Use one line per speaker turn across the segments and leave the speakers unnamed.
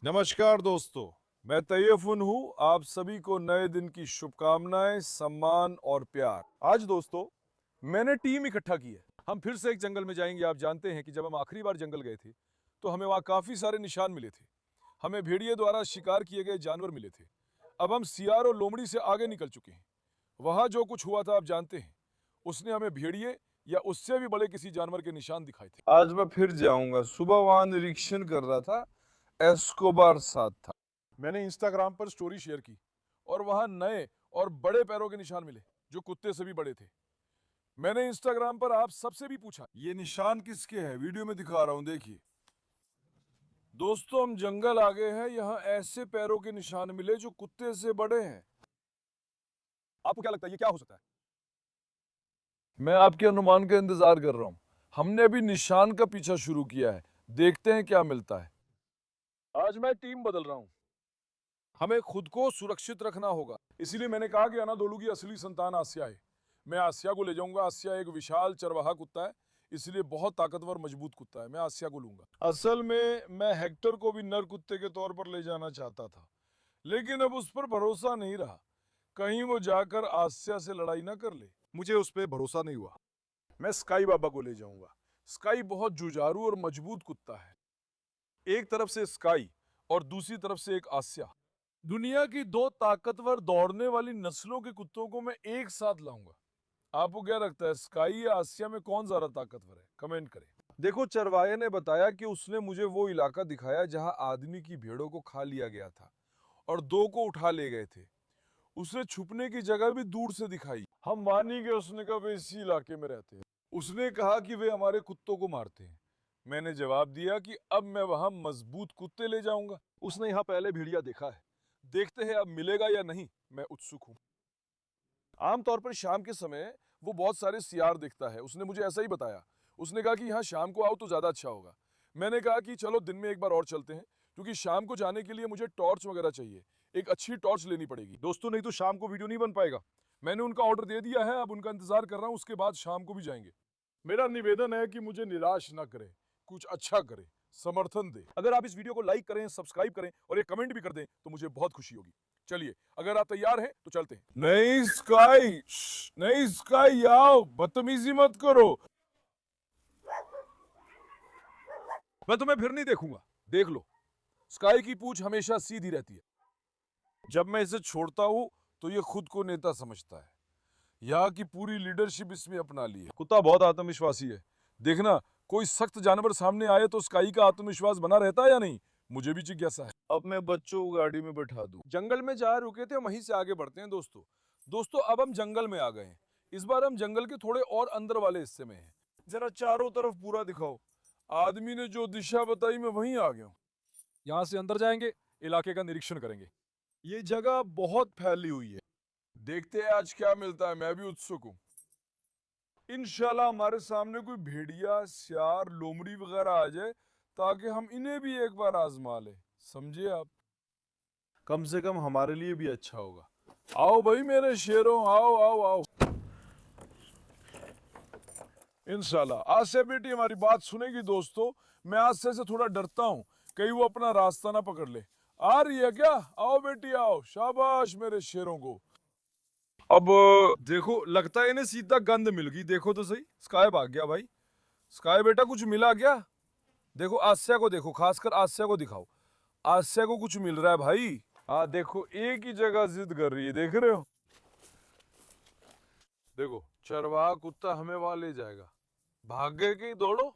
नमस्कार दोस्तों, मैं तैयफुन हूँ। आप सभी को नए दिन की शुभकामनाएं, सम्मान और प्यार। आज दोस्तों मैंने टीम इकट्ठा की है। हम फिर से एक जंगल में जाएंगे। आप जानते हैं कि जब हम आखिरी बार जंगल गए थे तो हमें वहाँ काफ़ी सारे निशान मिले थे। हमें भेड़िए द्वारा शिकार किए गए जानवर मिले थे। अब हम सियार और लोमड़ी से आगे निकल चुके हैं। वहाँ जो कुछ हुआ था आप जानते हैं। उसने हमें भेड़िए या उससे भी बड़े किसी जानवर के निशान दिखाए थे। आज मैं फिर जाऊंगा। सुबह वहाँ निरीक्षण कर रहा था, एस्कोबार साथ था। मैंने इंस्टाग्राम पर स्टोरी शेयर की और वहां नए और बड़े पैरों के निशान मिले जो कुत्ते से भी बड़े थे। मैंने इंस्टाग्राम पर आप सबसे भी पूछा ये निशान किसके हैं। वीडियो में दिखा रहा हूं, देखिए दोस्तों। हम जंगल आ गए हैं। यहाँ ऐसे पैरों के निशान मिले जो कुत्ते से बड़े हैं। आपको क्या लगता है ये क्या हो सकता है? मैं आपके अनुमान का इंतजार कर रहा हूँ। हमने अभी निशान का पीछा शुरू किया है, देखते हैं क्या मिलता है। आज मैं टीम बदल रहा हूँ। हमें खुद को सुरक्षित रखना होगा। इसीलिए मैंने कहा कि अनादोलू की असली संतान आसिया है। मैं आसिया को ले जाऊंगा। आसिया एक विशाल चरवाहा कुत्ता है, इसलिए बहुत ताकतवर मजबूत कुत्ता है। मैं आसिया को लूंगा। असल में मैं हेक्टर को भी नर कुत्ते के तौर पर ले जाना चाहता था, लेकिन अब उस पर भरोसा नहीं रहा। कहीं वो जाकर आसिया से लड़ाई ना कर ले। मुझे उस पर भरोसा नहीं हुआ। मैं स्काई बाबा को ले जाऊंगा। स्काई बहुत जुझारू और मजबूत कुत्ता है। एक तरफ से स्काई और दूसरी तरफ से एक आसिया। दुनिया की दो ताकतवर दौड़ने वाली नस्लों के कुत्तों को मैं एक साथ लाऊंगा। आपको क्या लगता है स्काई या आसिया में कौन ज्यादा ताकतवर है? कमेंट करें। देखो, चरवाहे ने बताया कि उसने मुझे वो इलाका दिखाया जहां आदमी की भेड़ों को खा लिया गया था और दो को उठा ले गए थे। उसने छुपने की जगह भी दूर से दिखाई। हम मान नहीं गए। उसने कहा वे इसी इलाके में रहते हैं। उसने कहा कि वे हमारे कुत्तों को मारते हैं। मैंने जवाब दिया कि अब मैं वहां मजबूत कुत्ते ले जाऊंगा। उसने यहाँ पहले भेड़िया देखा है। देखते हैं अब मिलेगा या नहीं। मैं उत्सुक हूँ। आमतौर पर शाम के समय वो बहुत सारे सियार देखता है। उसने मुझे ऐसा ही बताया। उसने कहा कि यहाँ शाम को आओ तो ज़्यादा अच्छा होगा। मैंने कहा कि चलो दिन में एक बार और चलते हैं, क्योंकि शाम को जाने के लिए मुझे टॉर्च वगैरह चाहिए। एक अच्छी टॉर्च लेनी पड़ेगी दोस्तों, नहीं तो शाम को वीडियो नहीं बन पाएगा। मैंने उनका ऑर्डर दे दिया है, अब उनका इंतजार कर रहा हूँ। उसके बाद शाम को भी जाएंगे। मेरा निवेदन है कि मुझे निराश ना करे, कुछ अच्छा करे, समर्थन दे। अगर आप इस वीडियो को लाइक करें, सब्सक्राइब करें और एक कमेंट भी कर दें तो मुझे बहुत खुशी होगी। चलिए, अगर आप तैयार हैं तो चलते हैं। नहीं स्काई, नहीं स्काई, आओ, बदतमीजी मत करो। मैं तुम्हें फिर नहीं देखूंगा। देख लो, स्काई की पूंछ हमेशा सीधी रहती है। जब मैं इसे छोड़ता हूं तो ये खुद को नेता समझता है। यहाँ की पूरी लीडरशिप इसमें अपना ली है। कुत्ता बहुत आत्मविश्वासी है। देखना, कोई सख्त जानवर सामने आए तो स्काई का आत्मविश्वास बना रहता है या नहीं, मुझे भी जिज्ञासा है। अब मैं बच्चों को गाड़ी में बैठा दूं। जंगल में जहाँ रुके थे वहीं से आगे बढ़ते हैं दोस्तों। दोस्तों, अब हम जंगल में आ गए हैं। इस बार हम जंगल के थोड़े और अंदर वाले हिस्से में हैं। जरा चारों तरफ पूरा दिखाओ। आदमी ने जो दिशा बताई मैं वहीं आ गया हूँ। यहाँ से अंदर जाएंगे, इलाके का निरीक्षण करेंगे। ये जगह बहुत फैली हुई है। देखते हैं आज क्या मिलता है। मैं भी उत्सुक हूँ। इंशाल्लाह हमारे सामने कोई भेड़िया, सियार, लोमड़ी वगैरह आ जाए ताकि हम इन्हें भी एक बार आजमा ले। समझे आप? कम से कम हमारे लिए भी अच्छा होगा। आओ भाई मेरे शेरों, आओ आओ आओ। इंशाल्लाह आसिया बेटी हमारी बात सुनेगी दोस्तों। मैं आसिया से थोड़ा डरता हूँ, कहीं वो अपना रास्ता ना पकड़ ले। आ रही है क्या? आओ बेटी आओ। शाबाश मेरे शेरों को। अब देखो, लगता है इन्हें सीधा गंध मिल गई। देखो तो सही, स्काई भाग गया भाई। स्काई बेटा कुछ मिला क्या? देखो आसिया को देखो, खासकर आसिया को दिखाओ। आसिया को कुछ मिल रहा है भाई। हाँ देखो, एक ही जगह जिद कर रही है, देख रहे हो? देखो, चरवाहा कुत्ता हमें वहां ले जाएगा। भाग गए कि दौड़ो।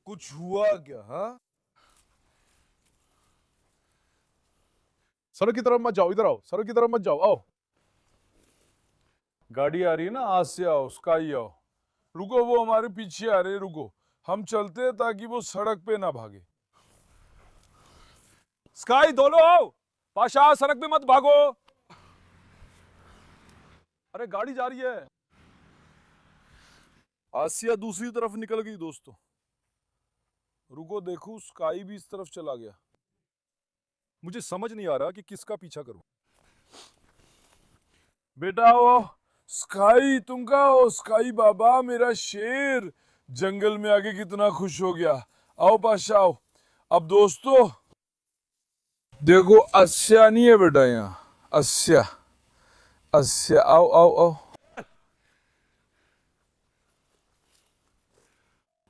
कुछ हुआ क्या? हाँ, सड़क की तरफ मत जाओ, इधर आओ। सड़क की तरफ मत जाओ, आओ। गाड़ी आ रही है ना, आसिया आओ, स्काई आओ। रुको, वो हमारे पीछे आ रहे हैं। रुको, हम चलते हैं ताकि वो सड़क पे ना भागे। स्काई दोनों आओ। पाशा, सड़क पे मत भागो। अरे गाड़ी जा रही है। आसिया दूसरी तरफ निकल गई दोस्तों। रुको, देखो स्काई भी इस तरफ चला गया। मुझे समझ नहीं आ रहा कि किसका पीछा करूं। बेटा वो स्काई, तुम कहाँ हो? स्काई बाबा, मेरा शेर जंगल में आके कितना खुश हो गया। आओ पाशा आओ। अब दोस्तों देखो, अस्या नहीं है बेटा यहाँ, अस्या अस्या, आओ आओ आओ।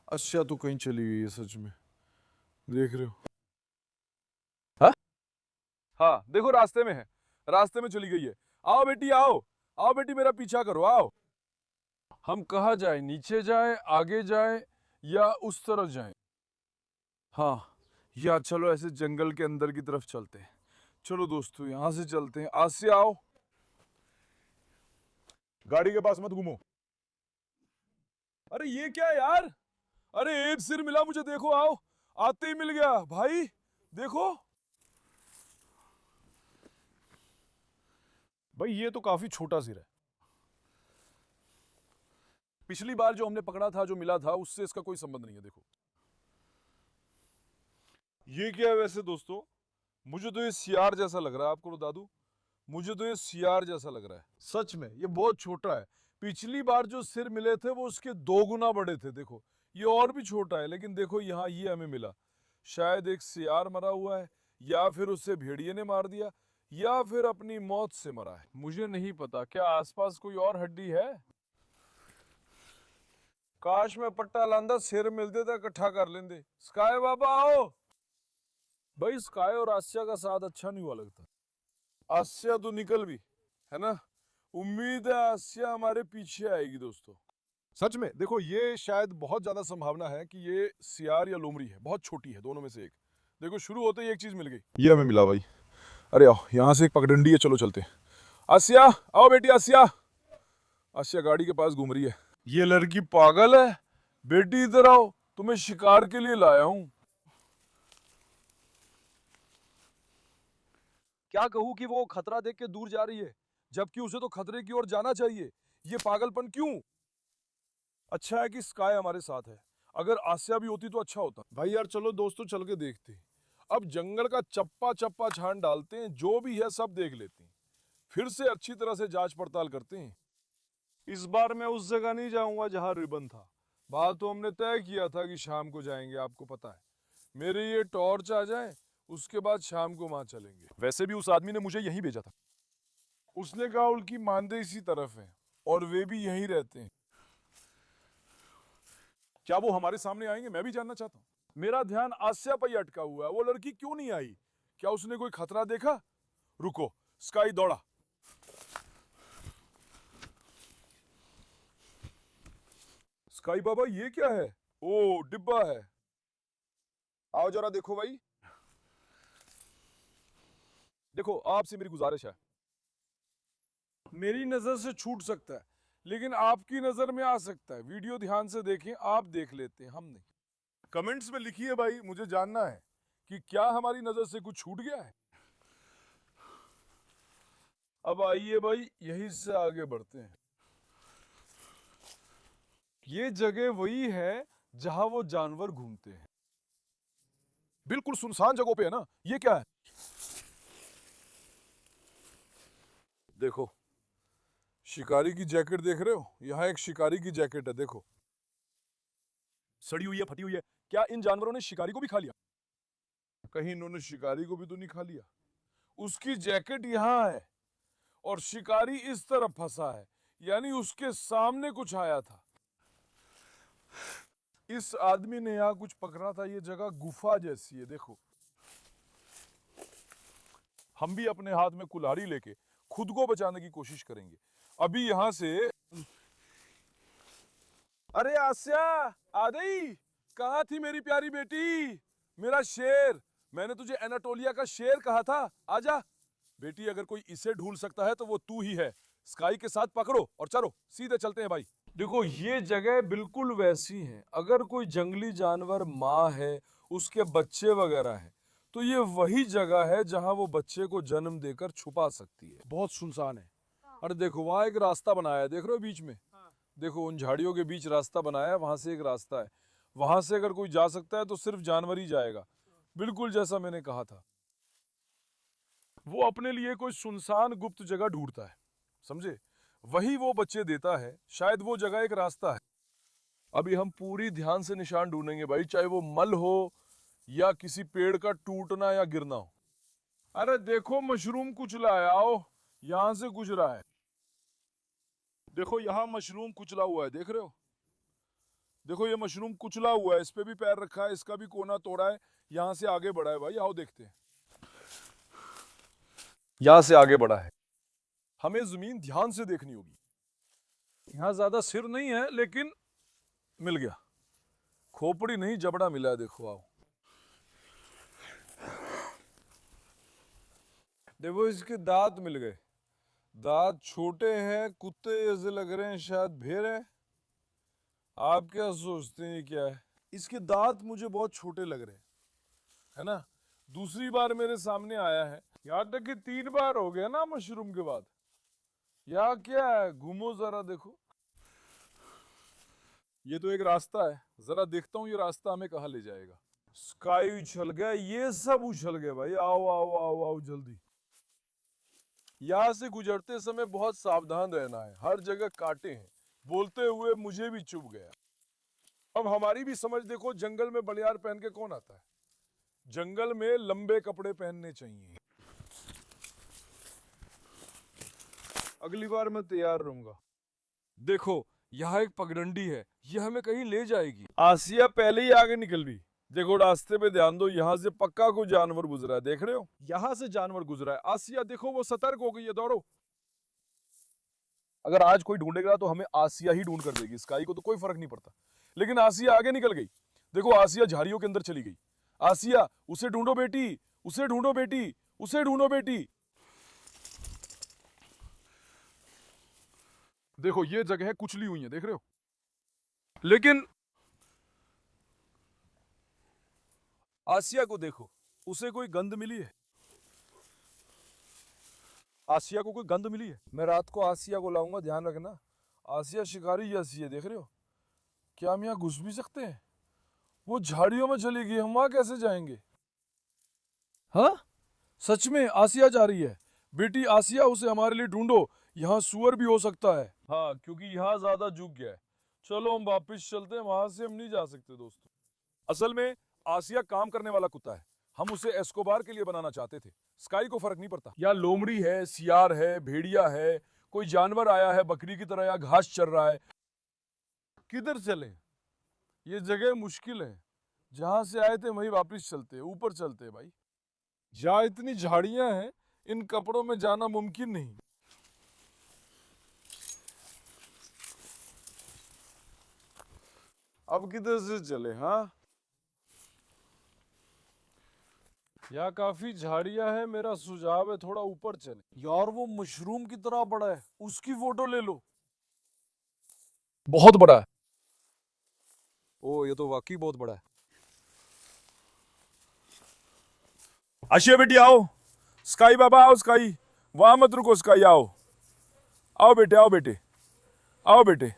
अस्या तो कहीं चली गई है सच में, देख रहे हो? हाँ हाँ, देखो रास्ते में है, रास्ते में चली गई है। आओ बेटी आओ, आओ बेटी मेरा पीछा करो, आओ। हम कहाँ जाए, नीचे जाए, आगे जाए, या उस तरफ जाए? हाँ, या चलो ऐसे जंगल के अंदर की तरफ चलते हैं। चलो दोस्तों यहां से चलते हैं। आज से आओ, गाड़ी के पास मत घूमो। अरे ये क्या यार, अरे एक सिर मिला मुझे, देखो आओ, आते ही मिल गया भाई, देखो भाई, ये तो काफी छोटा सिर है। पिछली बार जो हमने पकड़ा था, जो मिला था, उससे इसका कोई संबंध नहीं है। देखो ये क्या है वैसे दोस्तों, मुझे तो ये सियार जैसा लग रहा है, आपको बता दूं, मुझे तो ये सियार जैसा लग रहा है सच में, ये बहुत छोटा है। पिछली बार जो सिर मिले थे वो उसके 2 गुना बड़े थे, देखो ये और भी छोटा है, लेकिन देखो यहाँ ये हमें मिला। शायद एक सियार मरा हुआ है, या फिर उसे भेड़िए ने मार दिया, या फिर अपनी मौत से मरा है, मुझे नहीं पता। क्या आसपास कोई और हड्डी है? काश मैं पट्टा लांदा, सिर मिलते तो इकट्ठा कर लेंदे। स्काई बाबा आओ। भाई स्काई और आस्या का साथ अच्छा नहीं हुआ लगता। आस्या तो निकल भी, है ना? उम्मीद है आस्या हमारे पीछे आएगी दोस्तों। सच में देखो, ये शायद बहुत ज्यादा संभावना है कि ये सियार या लोमड़ी है, बहुत छोटी है, दोनों में से एक। देखो शुरू होते ही एक चीज मिल गई, ये हमें मिला भाई। अरे आओ, यहाँ से एक पगडंडी है, चलो चलते हैं। आस्या आओ बेटी, आस्या। आस्या गाड़ी के पास घूम रही है। ये लड़की पागल है। बेटी इधर आओ, तुम्हें शिकार के लिए लाया हूं। क्या कहूं कि वो खतरा देख के दूर जा रही है, जबकि उसे तो खतरे की ओर जाना चाहिए। ये पागलपन क्यों? अच्छा है कि स्काई हमारे साथ है, अगर आस्या भी होती तो अच्छा होता। भाई यार चलो दोस्तों, चल के देखते हैं। अब जंगल का चप्पा चप्पा छान डालते हैं, जो भी है सब देख लेते हैं, फिर से अच्छी तरह से जांच पड़ताल करते हैं। इस बार मैं उस जगह नहीं जाऊंगा जहां रिबन था। बात तो हमने तय किया था कि शाम को जाएंगे, आपको पता है। मेरे ये टॉर्च आ जाए, उसके बाद शाम को वहां चलेंगे। वैसे भी उस आदमी ने मुझे यहीं भेजा था, उसने कहा उनकी मानदेय इसी तरफ है और वे भी यहीं रहते हैं। क्या वो हमारे सामने आएंगे, मैं भी जानना चाहता हूँ। मेरा ध्यान आस्या पर ही अटका हुआ है, वो लड़की क्यों नहीं आई? क्या उसने कोई खतरा देखा? रुको, स्काई दौड़ा। स्काई बाबा ये क्या है? ओ डिब्बा है, आओ जरा देखो भाई। देखो आपसे मेरी गुजारिश है, मेरी नजर से छूट सकता है लेकिन आपकी नजर में आ सकता है। वीडियो ध्यान से देखें, आप देख लेते हैं, हम नहीं। कमेंट्स में लिखिए भाई, मुझे जानना है कि क्या हमारी नजर से कुछ छूट गया है। अब आइए भाई, यहीं से आगे बढ़ते हैं। ये जगह वही है जहां वो जानवर घूमते हैं। बिल्कुल सुनसान जगहों पे है ना। ये क्या है? देखो, शिकारी की जैकेट देख रहे हो? यहाँ एक शिकारी की जैकेट है, देखो सड़ी हुई है, फटी हुई है। क्या इन जानवरों ने शिकारी को भी खा लिया? कहीं इन्होंने शिकारी को भी तो नहीं खा लिया? उसकी जैकेट यहाँ है और शिकारी इस तरफ फंसा है, यानी उसके सामने कुछ आया था। इस आदमी ने यहाँ कुछ पकड़ा था। ये जगह गुफा जैसी है, देखो। हम भी अपने हाथ में कुल्हाड़ी लेके खुद को बचाने की कोशिश करेंगे। अभी यहाँ से, अरे आस्या आ गई। कहाँ थी मेरी प्यारी बेटी, मेरा शेर? मैंने तुझे एनाटोलिया का शेर कहा था, आजा बेटी। अगर कोई इसे ढूंढ सकता है तो वो तू ही है। स्काई के साथ पकड़ो और चलो सीधे चलते हैं भाई। देखो ये जगह बिल्कुल वैसी है, अगर कोई जंगली जानवर माँ है, उसके बच्चे वगैरह हैं, तो ये वही जगह है जहां वो बच्चे को जन्म देकर छुपा सकती है। बहुत सुनसान है। अरे देखो वहां एक रास्ता बनाया है, देख रहे हो बीच में? देखो उन झाड़ियों के बीच रास्ता बनाया है, वहां से एक रास्ता है। वहां से अगर कोई जा सकता है तो सिर्फ जानवर ही जाएगा, बिल्कुल जैसा मैंने कहा था। वो अपने लिए कोई सुनसान गुप्त जगह ढूंढता है, समझे? वही वो बच्चे देता है, शायद वो जगह एक रास्ता है। अभी हम पूरी ध्यान से निशान ढूंढेंगे भाई, चाहे वो मल हो या किसी पेड़ का टूटना या गिरना हो। अरे देखो मशरूम कुचला है, आओ यहां से गुजरा है। देखो यहाँ मशरूम कुचला हुआ है, देख रहे हो? देखो ये मशरूम कुचला हुआ है, इस पे भी पैर रखा है, इसका भी कोना तोड़ा है, यहां से आगे बढ़ा है भाई, आओ देखते हैं। यहां से आगे बढ़ा है। हमें जमीन ध्यान से देखनी होगी। यहां ज्यादा सिर नहीं है लेकिन मिल गया। खोपड़ी नहीं जबड़ा मिला है, देखो आओ। देखो इसके दांत मिल गए। दांत छोटे हैं, कुत्ते जैसे लग रहे हैं, शायद भेड़ है। आप क्या सोचते हैं क्या है? इसके दांत मुझे बहुत छोटे लग रहे हैं, है ना? दूसरी बार मेरे सामने आया है, यहाँ तक कि 3 बार हो गया ना मशरूम के बाद। यहाँ क्या है, घूमो जरा देखो। ये तो एक रास्ता है, जरा देखता हूँ ये रास्ता हमें कहाँ ले जाएगा। स्काई उछल गया, ये सब उछल गए भाई। आओ आओ आओ आओ जल्दी। यहाँ से गुजरते समय बहुत सावधान रहना है, हर जगह कांटे हैं। बोलते हुए मुझे भी चुभ गया। अब हमारी भी समझ देखो, जंगल में बनियान पहन के कौन आता है? जंगल में लंबे कपड़े पहनने चाहिए। अगली बार मैं तैयार रहूंगा। देखो यहाँ एक पगडंडी है, ये हमें कहीं ले जाएगी। आसिया पहले ही आगे निकल गई। देखो रास्ते पे ध्यान दो, यहाँ से पक्का कोई जानवर गुजरा है, देख रहे हो? यहाँ से जानवर गुजरा है। आसिया देखो वो सतर्क हो गई है, दौड़ो। अगर आज कोई ढूंढेगा तो हमें आसिया ही ढूंढ कर देगी, स्काई को तो कोई फर्क नहीं पड़ता। लेकिन आसिया आगे निकल गई। देखो आसिया झाड़ियों के अंदर चली गई। आसिया उसे ढूंढो बेटी, उसे ढूंढो बेटी, उसे ढूंढो बेटी। देखो ये जगह कुचली हुई है, देख रहे हो? लेकिन आसिया को देखो, उसे कोई गंध मिली है? आसिया को कोई गंध मिली है? मैं रात को आसिया को लाऊंगा, ध्यान रखना। आसिया शिकारी जैसी है, देख रहे हो? क्या हम यहाँ घुस भी सकते हैं? वो झाड़ियों में चली गई, हम वहां कैसे जाएंगे? हाँ सच में आसिया जा रही है। बेटी आसिया, उसे हमारे लिए ढूंढो, यहाँ सुअर भी हो सकता है। हाँ क्योंकि यहाँ ज्यादा झुक गया है। चलो हम वापस चलते हैं, वहां से हम नहीं जा सकते दोस्तों। असल में आसिया काम करने वाला कुत्ता है, हम उसे एस्कोबार के लिए बनाना चाहते थे। स्काई को फर्क नहीं पड़ता, या लोमड़ी है, सियार है, भेड़िया है, कोई जानवर आया है बकरी की तरह या घास चर रहा है। किधर चले? ये जगह मुश्किल है, जहां से आए थे वहीं वापस चलते, ऊपर चलते भाई। जहाँ इतनी झाड़ियां हैं, इन कपड़ों में जाना मुमकिन नहीं। अब किधर से चले? हाँ यहाँ काफी झाड़ियां हैं, मेरा सुझाव है थोड़ा ऊपर चले। यार वो मशरूम की तरह बड़ा है, उसकी फोटो ले लो। बहुत बड़ा है। ओ ये तो वाकई बहुत बड़ा है। आशिया बेटी आओ। स्काई बाबा आओ, स्काई वहां मत रुको, स्काई आओ। आओ बेटे, आओ बेटे, आओ बेटे।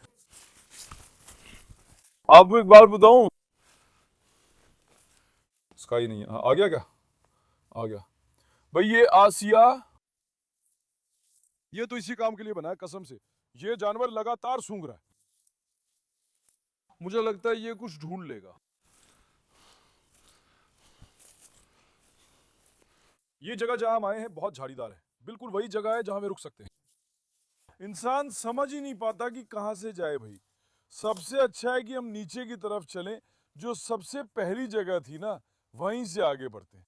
आपको एक बात बताऊं? स्काई नहीं है। हाँ, आ गया क्या? आ गया भाई। ये आसिया, ये तो इसी काम के लिए बना है कसम से। ये जानवर लगातार सूंघ रहा है, मुझे लगता है ये कुछ ढूंढ लेगा। ये जगह जहां हम आए हैं बहुत झाड़ीदार है, बिल्कुल वही जगह है जहां हम रुक सकते हैं। इंसान समझ ही नहीं पाता कि कहां से जाए भाई। सबसे अच्छा है कि हम नीचे की तरफ चलें, जो सबसे पहली जगह थी ना, वहीं से आगे बढ़ते हैं।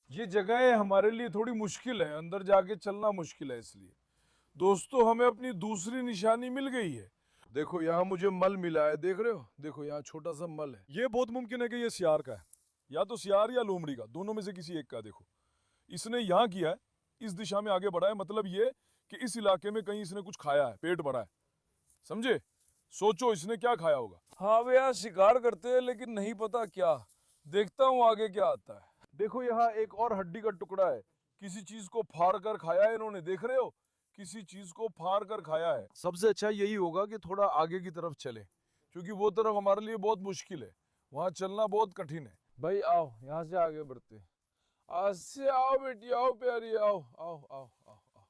ये जगह हमारे लिए थोड़ी मुश्किल है, अंदर जाके चलना मुश्किल है, इसलिए दोस्तों हमें अपनी दूसरी निशानी मिल गई है। देखो यहाँ मुझे मल मिला है, देख रहे हो? देखो यहाँ छोटा सा मल है। ये बहुत मुमकिन है कि ये सियार का है, या तो सियार या लोमड़ी का, दोनों में से किसी एक का। देखो इसने यहाँ किया है, इस दिशा में आगे बढ़ा है, मतलब ये कि इस इलाके में कहीं इसने कुछ खाया है, पेट भरा है। समझे? सोचो इसने क्या खाया होगा। हाँ वे यहाँ शिकार करते हैं, लेकिन नहीं पता क्या। देखता हूँ आगे क्या आता है। देखो यहाँ एक और हड्डी का टुकड़ा है, किसी चीज को फाड़ कर खाया है इन्होंने, देख रहे हो? किसी चीज को फाड़ कर खाया है। सबसे अच्छा यही होगा कि थोड़ा आगे की तरफ चले, क्योंकि वो तरफ हमारे लिए बहुत मुश्किल है, वहां चलना बहुत कठिन है। भाई आओ यहाँ से आगे बढ़ते हैं। आज से आओ बेटी, आओ प्यारी, आओ आओ आओ आओ आओ।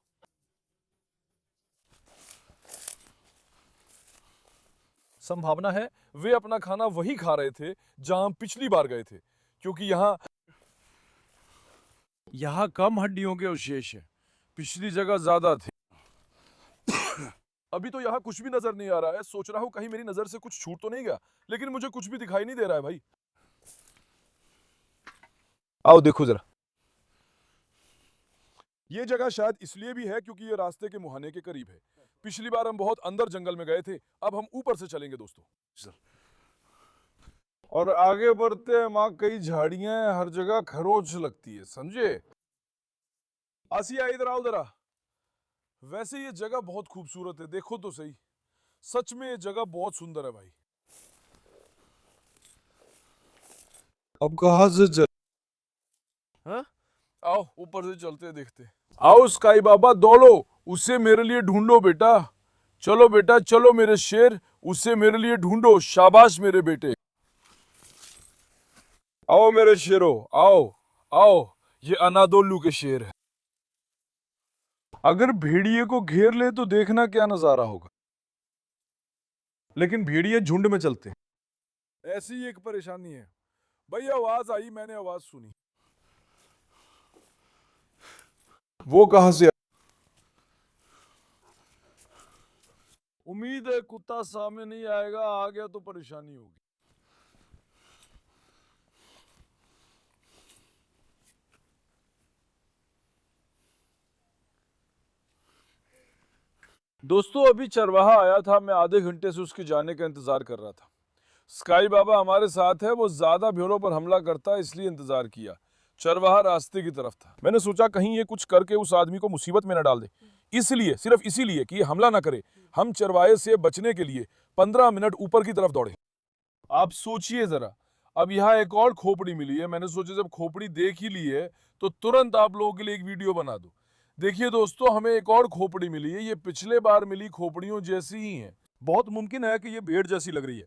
संभावना है वे अपना खाना वही खा रहे थे जहां हम पिछली बार गए थे, क्योंकि यहाँ कम हड्डियों के अवशेष हैं। पिछली जगह ज्यादा थे। अभी तो यहाँ कुछ भी नजर नहीं आ रहा है। सोच रहा हूँ कहीं मेरी नजर से कुछ छूट तो नहीं गया, लेकिन मुझे कुछ भी दिखाई नहीं दे रहा है भाई। आओ देखो जरा। ये जगह शायद इसलिए भी है क्योंकि ये रास्ते के मुहाने के करीब है। पिछली बार हम बहुत अंदर जंगल में गए थे, अब हम ऊपर से चलेंगे दोस्तों। और आगे बढ़ते हैं, वहां कई झाड़ियां हैं, हर जगह खरोच लगती है, समझे? आसिया इधर आओ जरा। वैसे ये जगह बहुत खूबसूरत है, देखो तो सही। सच में ये जगह बहुत सुंदर है भाई। अब कहां से चल? हाँ? आओ ऊपर से चलते देखते। आओ स्काई बाबा, दौड़ो, उसे मेरे लिए ढूंढो बेटा। चलो बेटा चलो मेरे शेर, उसे मेरे लिए ढूंढो। शाबाश मेरे बेटे। आओ मेरे शेरों, आओ आओ। ये अनादोलू के शेर है। अगर भेड़िए को घेर ले तो देखना क्या नजारा होगा। लेकिन भेड़िए झुंड में चलते हैं। ऐसी एक परेशानी है भाई। आवाज आई, मैंने आवाज सुनी। वो कहां से? उम्मीद है कुत्ता सामने नहीं आएगा, आ गया तो परेशानी होगी। दोस्तों अभी चरवाहा आया था, मैं आधे घंटे से उसके जाने का इंतजार कर रहा था। स्काई बाबा हमारे साथ है, वो ज्यादा भेड़ों पर हमला करता है इसलिए इंतजार किया। चरवाहा रास्ते की तरफ था। मैंने सोचा कहीं ये कुछ करके उस आदमी को मुसीबत में न डाल दे, इसलिए, सिर्फ इसीलिए कि ये हमला ना करे, हम चरवाहे से बचने के लिए 15 मिनट ऊपर की तरफ दौड़े। आप सोचिए जरा, अब यहाँ एक और खोपड़ी मिली है। मैंने सोचा जब खोपड़ी देख ही ली है तो तुरंत आप लोगों के लिए एक वीडियो बना दूं। देखिए दोस्तों, हमें एक और खोपड़ी मिली है। ये पिछले बार मिली खोपड़ियों जैसी ही है। बहुत मुमकिन है कि ये भेड़ जैसी लग रही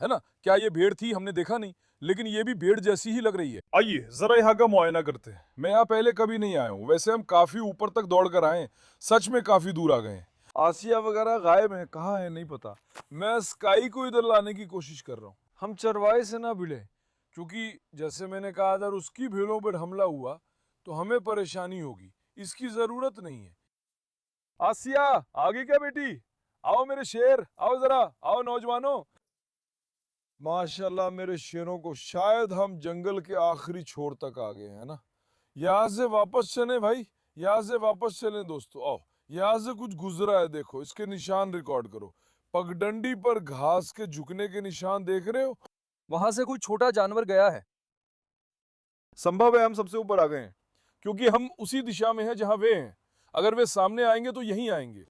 है ना? क्या ये भेड़ थी? हमने देखा नहीं, लेकिन ये भी भेड़ जैसी ही लग रही है। आइए जरा यहाँ का मुआयना करते हैं। मैं यहाँ पहले कभी नहीं आया हूँ। वैसे हम काफी ऊपर तक दौड़ कर आए, सच में काफी दूर आ गए हैं। आसिया वगैरह गायब है, कहाँ है नहीं पता। मैं स्काई को इधर लाने की कोशिश कर रहा हूँ। हम चरवाहे से ना भिड़े, क्योंकि जैसे मैंने कहा अगर उसकी भेड़ों पर हमला हुआ तो हमें परेशानी होगी। इसकी जरूरत नहीं है। आसिया आगे क्या बेटी? आओ मेरे शेर, आओ जरा, आओ नौजवानों। माशाल्लाह मेरे शेरों को, शायद हम जंगल के आखिरी छोर तक आ गए हैं ना। यहाँ से वापस चलें भाई, यहाँ से वापस चलें दोस्तों। आओ, यहाँ से कुछ गुजरा है, देखो इसके निशान रिकॉर्ड करो। पगडंडी पर घास के झुकने के निशान देख रहे हो? वहां से कोई छोटा जानवर गया है। संभव है हम सबसे ऊपर आ गए हैं, क्योंकि हम उसी दिशा में हैं जहां वे हैं। अगर वे सामने आएंगे तो यहीं आएंगे।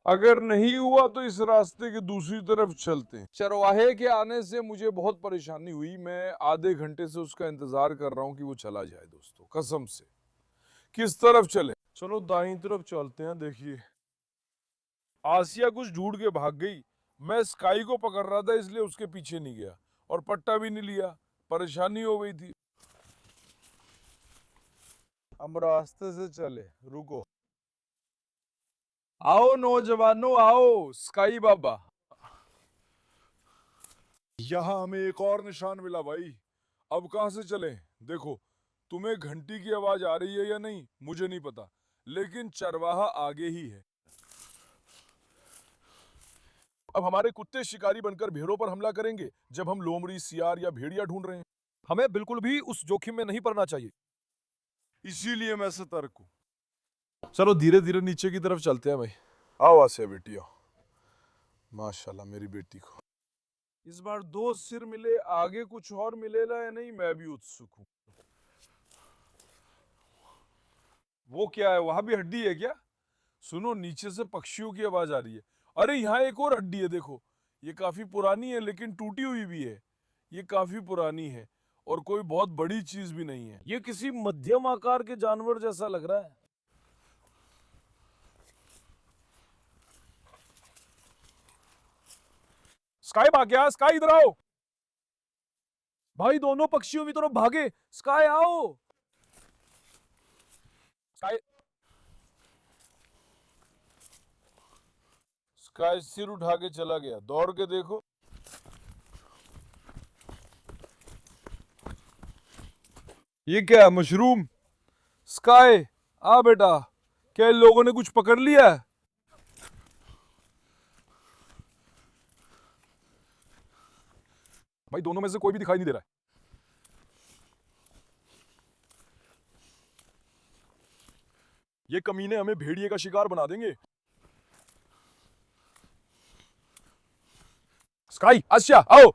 अगर नहीं हुआ तो इस रास्ते के दूसरी तरफ चलते हैं। चरवाहे के आने से मुझे बहुत परेशानी हुई। मैं आधे घंटे से उसका इंतजार कर रहा हूं कि वो चला जाए दोस्तों, कसम से। किस तरफ चले? चलो दाईं तरफ चलते हैं। देखिए आसिया कुछ ढूंढ के भाग गई। मैं स्काई को पकड़ रहा था इसलिए उसके पीछे नहीं गया, और पट्टा भी नहीं लिया, परेशानी हो गई थी। हम रास्ते से चले, रुको। आओ नौजवानों, आओ। स्काई बाबा, यहाँ हमें एक और निशान मिला भाई। अब कहां से चलें? देखो, तुम्हें घंटी की आवाज आ रही है या नहीं मुझे नहीं पता, लेकिन चरवाहा आगे ही है। अब हमारे कुत्ते शिकारी बनकर भेड़ों पर हमला करेंगे जब हम लोमड़ी, सियार या भेड़िया ढूंढ रहे हैं। हमें बिल्कुल भी उस जोखिम में नहीं पड़ना चाहिए, इसीलिए मैं सतर्क हूं। चलो धीरे धीरे नीचे की तरफ चलते हैं भाई। आओ आसिया बेटी, आओ। माशाल्लाह मेरी बेटी को इस बार 2 सिर मिले। आगे कुछ और मिलेगा या नहीं, मैं भी उत्सुक हूं। वो क्या है? वहां भी हड्डी है क्या? सुनो, नीचे से पक्षियों की आवाज आ रही है। अरे यहाँ एक और हड्डी है, देखो। ये काफी पुरानी है लेकिन टूटी हुई भी है। ये काफी पुरानी है और कोई बहुत बड़ी चीज भी नहीं है। ये किसी मध्यम आकार के जानवर जैसा लग रहा है। स्काई भाग गया। स्काई इधर आओ भाई, दोनों पक्षियों की तरफ भागे। स्काई आओ। स्काई स्काई सिर उठा के चला गया, दौड़ के देखो। ये क्या है, मशरूम? स्काई आ बेटा, क्या इन लोगों ने कुछ पकड़ लिया है? भाई दोनों में से कोई भी दिखाई नहीं दे रहा है। ये कमीने हमें भेड़िए का शिकार बना देंगे। स्काई, आसिया, आओ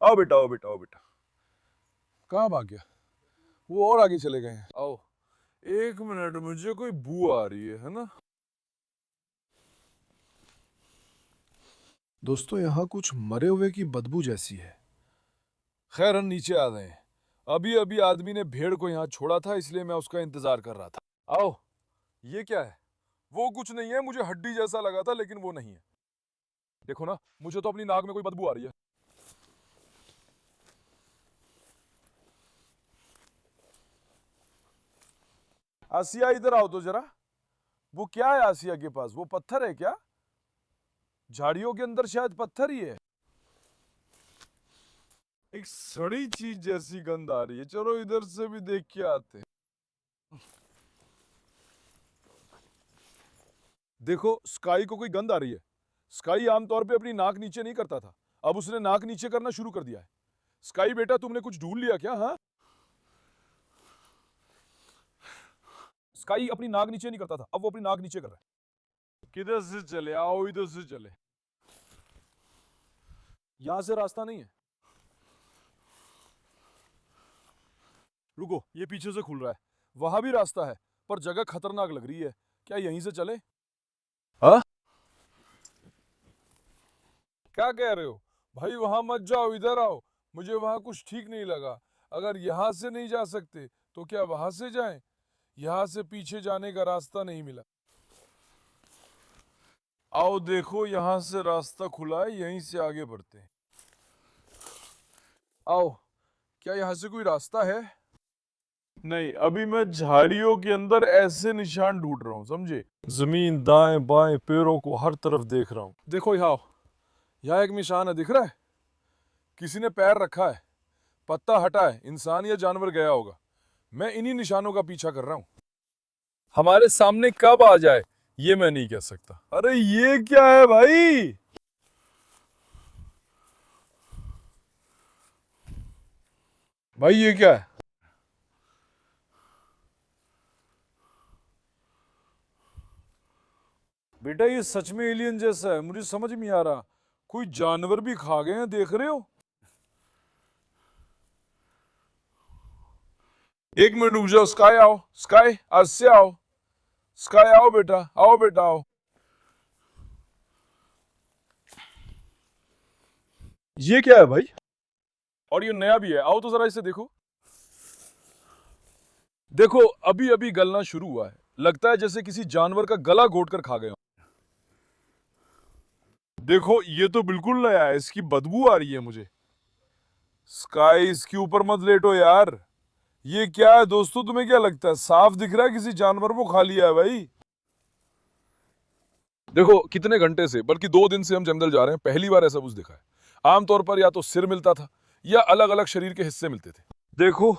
आओ बेटा, आओ बेटा, आओ बेटा। कहाँ भाग गया? वो और आगे चले गए हैं। आओ, एक मिनट, मुझे कोई बू आ रही है ना? दोस्तों यहाँ कुछ मरे हुए की बदबू जैसी है। खैर हम नीचे आ गए हैं। अभी अभी आदमी ने भेड़ को यहाँ छोड़ा था, इसलिए मैं उसका इंतजार कर रहा था। आओ, ये क्या है? वो कुछ नहीं है, मुझे हड्डी जैसा लगा था लेकिन वो नहीं है। देखो ना, मुझे तो अपनी नाक में कोई बदबू आ रही है। आसिया इधर आओ तो जरा। वो क्या है आसिया के पास? वो पत्थर है क्या? झाड़ियों के अंदर शायद पत्थर ही है। एक सड़ी चीज जैसी गंध आ रही है, चलो इधर से भी देख के आते हैं। देखो, स्काई को कोई गंध आ रही है। स्काई आमतौर पे अपनी नाक नीचे नहीं करता था, अब उसने नाक नीचे करना शुरू कर दिया है। स्काई बेटा, तुमने कुछ ढूंढ लिया क्या? हाँ, स्काई अपनी नाक नीचे नहीं करता था, अब वो अपनी नाक नीचे कर रहा है। किधर से चले? आओ इधर से चले। यहां से रास्ता नहीं है। रुको, ये पीछे से खुल रहा है। वहां भी रास्ता है, पर जगह खतरनाक लग रही है। क्या यहीं से चले? हाँ, क्या कह रहे हो? भाई वहां मत जाओ, इधर आओ। मुझे वहां कुछ ठीक नहीं लगा। अगर यहां से नहीं जा सकते तो क्या वहां से जाएं? यहां से पीछे जाने का रास्ता नहीं मिला। आओ देखो, यहां से रास्ता खुला है, यहीं से आगे बढ़ते हैं। आओ, क्या यहां से कोई रास्ता है? नहीं, अभी मैं झाड़ियों के अंदर ऐसे निशान ढूंढ रहा हूं, समझे? जमीन, दाएं बाएं, पेड़ों को हर तरफ देख रहा हूं। देखो यहाँ एक निशान है, दिख रहा है? किसी ने पैर रखा है, पत्ता हटा है, इंसान या जानवर गया होगा। मैं इन्हीं निशानों का पीछा कर रहा हूं। हमारे सामने कब आ जाए ये मैं नहीं कह सकता। अरे ये क्या है भाई? भाई ये क्या है? बेटा ये सच में एलियन जैसा है, मुझे समझ नहीं आ रहा। कोई जानवर भी खा गए हैं, देख रहे हो? एक मिनट रुक जाओ। स्काई आओ, स्काई आज से आओ। स्काई आओ बेटा, आओ बेटा, आओ। ये क्या है भाई? और ये नया भी है, आओ तो जरा इसे देखो। देखो, अभी अभी गलना शुरू हुआ है, लगता है जैसे किसी जानवर का गला घोट कर खा गए हो। देखो, ये तो बिल्कुल नया है, इसकी बदबू आ रही है मुझे। स्काई, इसके ऊपर मत लेटो यार। ये क्या है दोस्तों, तुम्हें क्या लगता है? साफ दिख रहा है किसी जानवर को खा लिया है भाई। देखो, कितने घंटे से, बल्कि 2 दिन से हम जंगल जा रहे हैं, पहली बार ऐसा कुछ देखा है। आमतौर पर या तो सिर मिलता था या अलग अलग शरीर के हिस्से मिलते थे। देखो,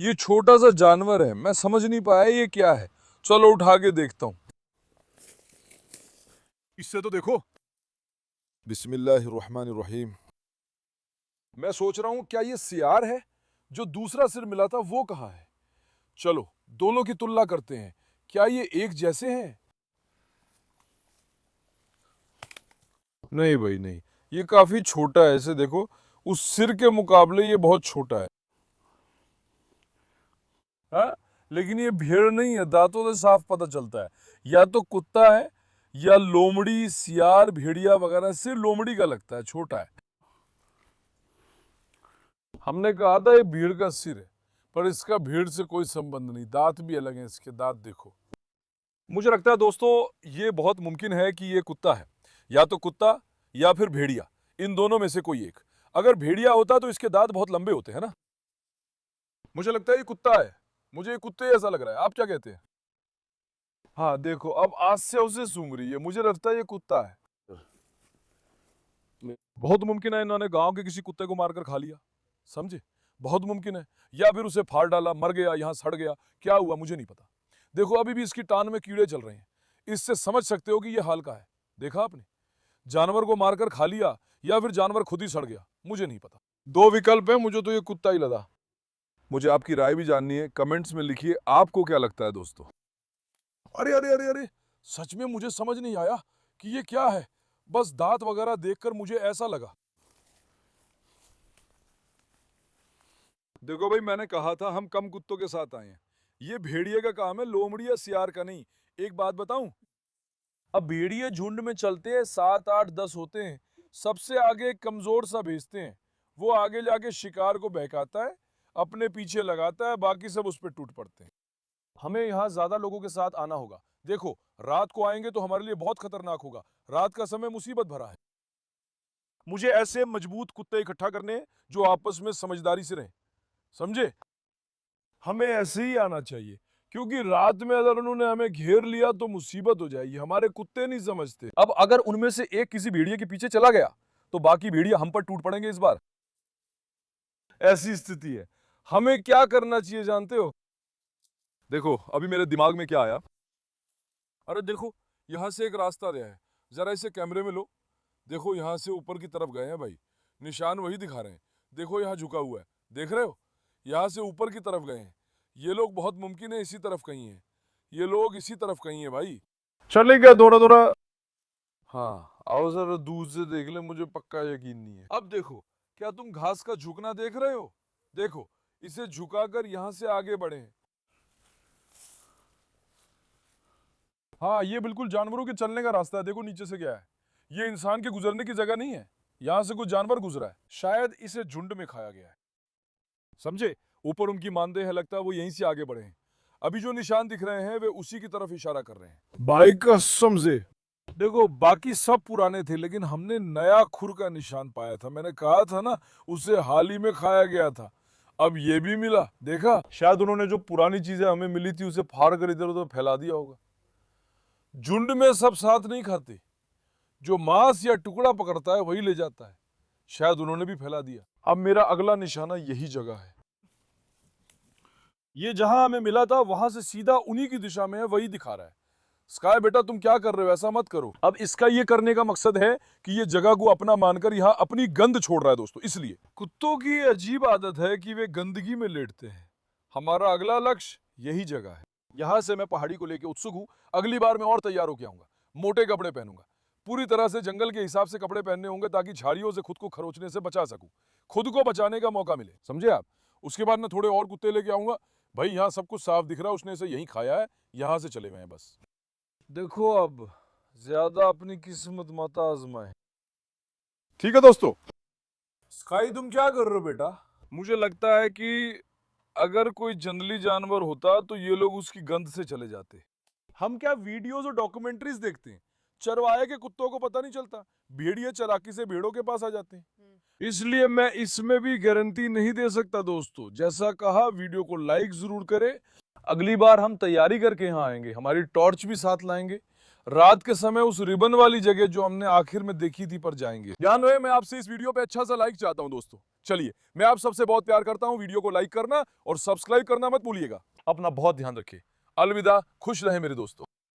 ये छोटा सा जानवर है, मैं समझ नहीं पाया ये क्या है। चलो उठा के देखता हूं। इससे तो देखो। बिस्मिल्लाहिर्रहमानिर्रहीम। मैं सोच रहा हूं क्या ये सियार है? जो दूसरा सिर मिला था वो कहाँ है? चलो दोनों की तुलना करते हैं, क्या ये एक जैसे हैं? नहीं भाई नहीं, ये काफी छोटा है, ऐसे देखो, उस सिर के मुकाबले ये बहुत छोटा है। हाँ, लेकिन ये भेड़ नहीं है, दांतों से साफ पता चलता है। या तो कुत्ता है या लोमड़ी, सियार, भेड़िया वगैरह से लोमड़ी का लगता है, छोटा है। हमने कहा था ये भीड़ का सिर है, पर इसका भीड़ से कोई संबंध नहीं। दांत भी अलग हैं इसके, दांत देखो। मुझे लगता है दोस्तों ये बहुत मुमकिन है कि ये कुत्ता है, या तो कुत्ता या फिर भेड़िया, इन दोनों में से कोई एक। अगर भेड़िया होता तो इसके दांत बहुत लंबे होते हैं ना। मुझे लगता है ये कुत्ता है, मुझे ये कुत्ते जैसा लग रहा है, आप क्या कहते हैं? हाँ देखो, अब आज से उसे सूंघ रही है, मुझे लगता है ये कुत्ता है। बहुत मुमकिन है इन्होंने गांव के किसी कुत्ते को मारकर खा लिया, समझे? बहुत मुमकिन है, या फिर उसे फाड़ डाला, मर गया, यहाँ सड़ गया, क्या हुआ मुझे नहीं पता। देखो अभी भी इसकी टान में कीड़े चल रहे हैं, इससे समझ सकते हो कि ये हाल का है। देखा आपने, जानवर को मारकर खा लिया या फिर जानवर खुद ही सड़ गया, मुझे नहीं पता। दो विकल्प है, मुझे तो ये कुत्ता ही लगा। मुझे आपकी राय भी जाननी है, कमेंट्स में लिखिए आपको क्या लगता है दोस्तों। अरे अरे अरे अरे, सच में मुझे समझ नहीं आया कि ये क्या है, बस दांत वगैरह देखकर मुझे ऐसा लगा। देखो भाई, मैंने कहा था हम कम कुत्तों के साथ आए हैं। ये भेड़िए का काम है, लोमड़ी या सियार का नहीं। एक बात बताऊं, अब भेड़िए झुंड में चलते हैं, 7 8 10 होते हैं। सबसे आगे एक कमजोर सा भेजते हैं, वो आगे जाके शिकार को बहकाता है, अपने पीछे लगाता है, बाकी सब उस पर टूट पड़ते हैं। हमें यहाँ ज्यादा लोगों के साथ आना होगा। देखो रात को आएंगे तो हमारे लिए बहुत खतरनाक होगा, रात का समय मुसीबत भरा है। मुझे ऐसे मजबूत कुत्ते इकट्ठा करने हैं जो आपस में समझदारी से रहें, समझे? हमें ऐसे ही आना चाहिए, क्योंकि रात में अगर उन्होंने हमें घेर लिया तो मुसीबत हो जाएगी। हमारे कुत्ते नहीं समझते। अब अगर उनमें से एक किसी भेड़िए के पीछे चला गया तो बाकी भेड़िए हम पर टूट पड़ेंगे इस बार। ऐसी स्थिति है। हमें क्या करना चाहिए जानते हो? देखो अभी मेरे दिमाग में क्या आया, अरे देखो यहां से एक रास्ता गया है, जरा इसे कैमरे में लो। देखो यहां से ऊपर की तरफ गए हैं भाई, निशान वही दिखा रहे हैं। देखो यहाँ झुका हुआ है, देख रहे हो? यहाँ से ऊपर की तरफ गए हैं। ये लोग बहुत मुमकिन है इसी तरफ कहीं है, ये लोग इसी तरफ कहीं है भाई। चलेंगे थोड़ा थोड़ा। हाँ आओ जरा दूर से देख ले, मुझे पक्का यकीन नहीं है। अब देखो, क्या तुम घास का झुकना देख रहे हो? देखो इसे झुकाकर यहाँ से आगे बढ़े हैं। हाँ ये बिल्कुल जानवरों के चलने का रास्ता है। देखो नीचे से क्या है, ये इंसान के गुजरने की जगह नहीं है, यहाँ से कुछ जानवर गुजरा है, शायद इसे झुंड में खाया गया है, समझे? ऊपर उनकी मानदेय है, लगता है वो यहीं से आगे बढ़े हैं। अभी जो निशान दिख रहे हैं वे उसी की तरफ इशारा कर रहे हैं। भाई कसम से देखो, बाकी सब पुराने थे लेकिन हमने नया खुर का निशान पाया था। मैंने कहा था ना, उसे हाल ही में खाया गया था, अब ये भी मिला। देखा, शायद उन्होंने जो पुरानी चीजें हमें मिली थी उसे फाड़ कर इधर उधर फैला दिया होगा। झुंड में सब साथ नहीं खाते, जो मांस या टुकड़ा पकड़ता है वही ले जाता है। शायद उन्होंने भी फैला दिया। अब मेरा अगला निशाना यही जगह है, ये जहां हमें मिला था वहां से सीधा उन्हीं की दिशा में है, वही दिखा रहा है। स्काई बेटा तुम क्या कर रहे हो, ऐसा मत करो। अब इसका ये करने का मकसद है कि ये जगह को अपना मानकर यहाँ अपनी गंद छोड़ रहा है दोस्तों। इसलिए कुत्तों की अजीब आदत है कि वे गंदगी में लेटते हैं। हमारा अगला लक्ष्य यही जगह है। यहाँ से मैं पहाड़ी को लेकर उत्सुक हूँ। अगली बार मैं और तैयार होकर आऊंगा, मोटे कपड़े पहनूंगा, पूरी तरह से जंगल के हिसाब से कपड़े पहनने होंगे ताकि झाड़ियों से खुद को खरोचने से बचा सकूं, खुद को बचाने का मौका मिले, समझे आप? उसके बाद मैं थोड़े और कुत्ते लेके आऊंगा। भाई यहाँ सब कुछ साफ दिख रहा है, उसने इसे यहीं खाया है, यहाँ से चले गए हैं बस। देखो अब ज्यादा अपनी किस्मत मत आजमाए, ठीक है दोस्तों? स्काई तुम क्या कर रहे हो बेटा? मुझे लगता है कि अगर कोई जंगली जानवर होता तो ये लोग उसकी गंध से चले जाते। हम क्या वीडियोस और डॉक्यूमेंट्रीज देखते हैं, चरवाहे के कुत्तों को पता नहीं चलता, भेड़िए चालाकी से भेड़ों के पास आ जाते हैं। इसलिए मैं इसमें भी गारंटी नहीं दे सकता दोस्तों। जैसा कहा, वीडियो को लाइक जरूर करें। अगली बार हम तैयारी करके यहाँ आएंगे, हमारी टॉर्च भी साथ लाएंगे। रात के समय उस रिबन वाली जगह जो हमने आखिर में देखी थी पर जाएंगे। ध्यान रहे, मैं आपसे इस वीडियो पे अच्छा सा लाइक चाहता हूँ दोस्तों। चलिए, मैं आप सबसे बहुत प्यार करता हूँ। वीडियो को लाइक करना और सब्सक्राइब करना मत भूलिएगा। अपना बहुत ध्यान रखिए। अलविदा, खुश रहे मेरे दोस्तों।